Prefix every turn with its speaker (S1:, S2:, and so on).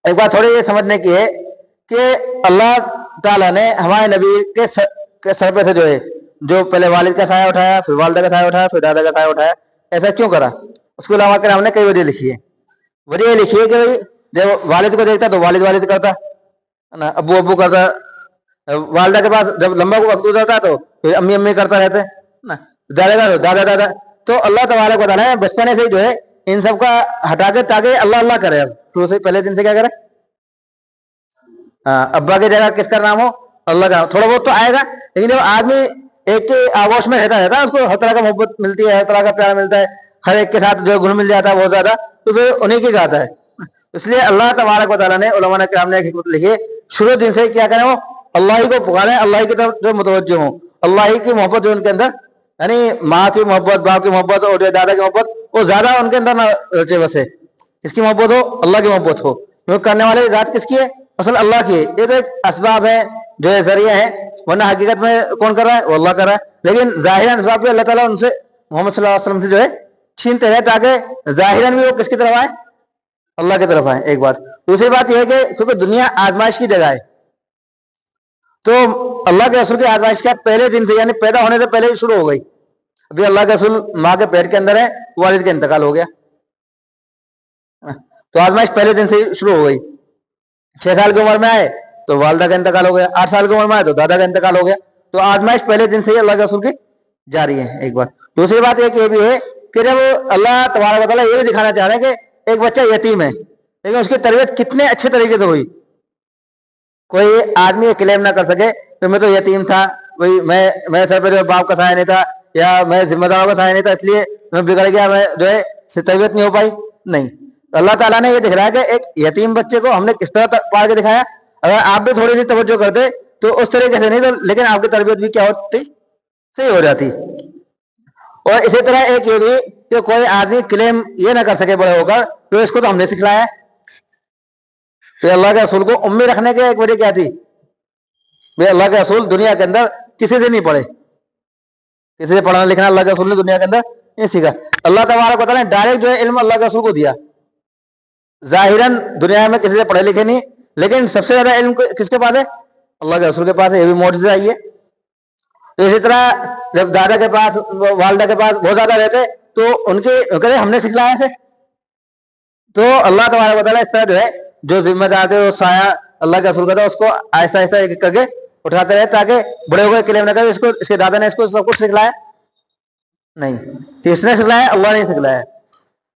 S1: ایک بات تھوڑی یہ سمجھنے کی ہے کہ اللہ تعالیٰ نے ہمارے نبی کے سر پہ سے جو پہلے والد کا سایہ اٹھایا، پھر والدہ کا سایہ اٹھایا، پھر دادا کا سایہ اٹھایا، ایسا کیوں کرا؟ اس کو علماء کرام نے کئی وجہ لکھی ہے. وجہ یہ لکھی ہے کہ جب والد کو دیکھتا تو والد والد کرتا نا، ابو ابو کرتا. والدہ کے پاس جب لمبا وقت گزرتا تو پھر امی امی کرتا رہتے نا، دادا کا دادا دادا. تو اللہ تبارک و تعالیٰ نے بچپنے سے جو ہے ان سب کا ہٹا کے تاکہ اللہ اللہ کرے. اب شروع سے پہلے دن سے کیا کرے؟ ابا کی جگہ کس کا نام ہو؟ اللہ کا. تھوڑا بہت تو آئے گا، لیکن جب آدمی ایک کے آگوش میں رہتا ہے اس کو ہر طرح کا محبت ملتی ہے، ہر طرح کا پیار ملتا ہے، ہر ایک کے ساتھ جو گھل مل جاتا ہے بہت زیادہ، تو پھر انہیں کی گاتا ہے. اس لیے اللہ تبارک و تعالیٰ نے علماء کرام نے ایک حکمت لکھی ہے، شروع دن سے کیا کریں وہ اللہ ہی کو پکاریں، اللہ ہی کی طرف جو متوجہ ہوں، اللہ ہی کی محبت جو ان کے اندر، یعنی ماں کی محبت، باپ کی محبت اور دادا کی محبت وہ زیادہ ان کے اندر نہ رچے بسے. کس کی محبت ہو؟ اللہ کی محبت ہو. کیونکہ کرنے والے ذات کس کی ہے؟ اصل اللہ کی ہے. یہ تو ایک اسباب ہے جو ہے ذریعہ ہے، ورنہ حقیقت میں کون کر رہا ہے؟ وہ اللہ کر رہا ہے. لیکن ظاہراً اسباب بھی اللہ تعالیٰ ان سے محمد صلی اللہ علیہ وسلم سے جو ہے چھینتے ہیں تاکہ ظاہراً بھی وہ کس کی طرف آئے؟ اللہ کی طرف آئے. ایک بات. دوسری بات یہ ہے کہ کیونکہ دنیا آزمائش کی جگہ ہے، تو اللہ کے رسول کی آزمائش کیا پہلے دن سے، یعنی پیدا ہونے سے پہلے ہی شروع ہو گئی. ابھی اللہ کے رسول ماں کے پیٹ کے اندر ہے، والد کا انتقال ہو گیا، تو آزمائش پہلے دن سے ہی شروع ہو گئی. 6 سال کی عمر میں آئے تو والدہ کا انتقال ہو گیا، 8 سال کی عمر میں آئے تو دادا کا انتقال ہو گیا. تو آزمائش پہلے دن سے ہی اللہ کے رسول کی جاری ہے. ایک بات. دوسری بات ایک یہ بھی ہے کہ جب اللہ تبارک و تعالیٰ یہ بھی دکھانا چاہ رہے ہیں کہ ایک بچہ یتیم ہے لیکن اس کی تربیت کتنے اچھے طریقے سے ہوئی. کوئی آدمی یہ کلیم نہ کر سکے کہ میں تو یتیم تھا، میں سر پہ باپ کا سایہ نہیں تھا، یا میں ذمہ داروں کا سایہ نہیں تھا اس لیے میں بگڑ گیا، میں جو ہے تربیت نہیں ہو پائی. نہیں، اللہ تعالیٰ نے یہ دکھ رہا ہے کہ ایک یتیم بچے کو ہم نے کس طرح پال کے دکھایا. اگر آپ بھی تھوڑی سی توجہ کرتے تو اس طریقے سے نہیں تو، لیکن آپ کی تربیت بھی کیا ہوتی؟ صحیح ہو جاتی. اور اسی طرح ایک یہ بھی کہ کوئی آدمی کلیم یہ نہ کر سکے بڑے ہو کر تو اس کو تو ہم نے سکھلایا ہے. تو اللہ کے رسول کو امی رکھنے کی ایک وجہ کیا تھی؟ بھائی اللہ کے رسول دنیا کے اندر کسی سے نہیں پڑھے، کسی سے پڑھنا لکھنا اللہ کے رسول نے دنیا کے اندر نہیں سیکھا. اللہ تبارک و تعالیٰ نے ڈائریکٹ جو ہے علم اللہ کے رسول کو دیا. ظاہراً دنیا میں کسی سے پڑھے لکھے نہیں، لیکن سب سے زیادہ علم کس کے پاس ہے؟ اللہ کے رسول کے پاس ہے. یہ بھی معجزہ آئی ہے. تو اسی طرح جب دادا کے پاس والدہ کے پاس بہت زیادہ رہتے تو ان کے کہتے ہم نے سکھلایا تھے. تو اللہ تبارک و تعالیٰ اس طرح جو ہے جو ذمہ دار تھے وہ سایہ اللہ کے رسول کا تھا اس کو آہستہ آہستہ ایک کر کے اٹھاتے رہے تاکہ بڑے ہوئے کلیم نہ کرے اس کے دادا نے اس کو سب کچھ سکھلایا نہیں. کس نے سکھلایا؟ اللہ نے سکھلایا.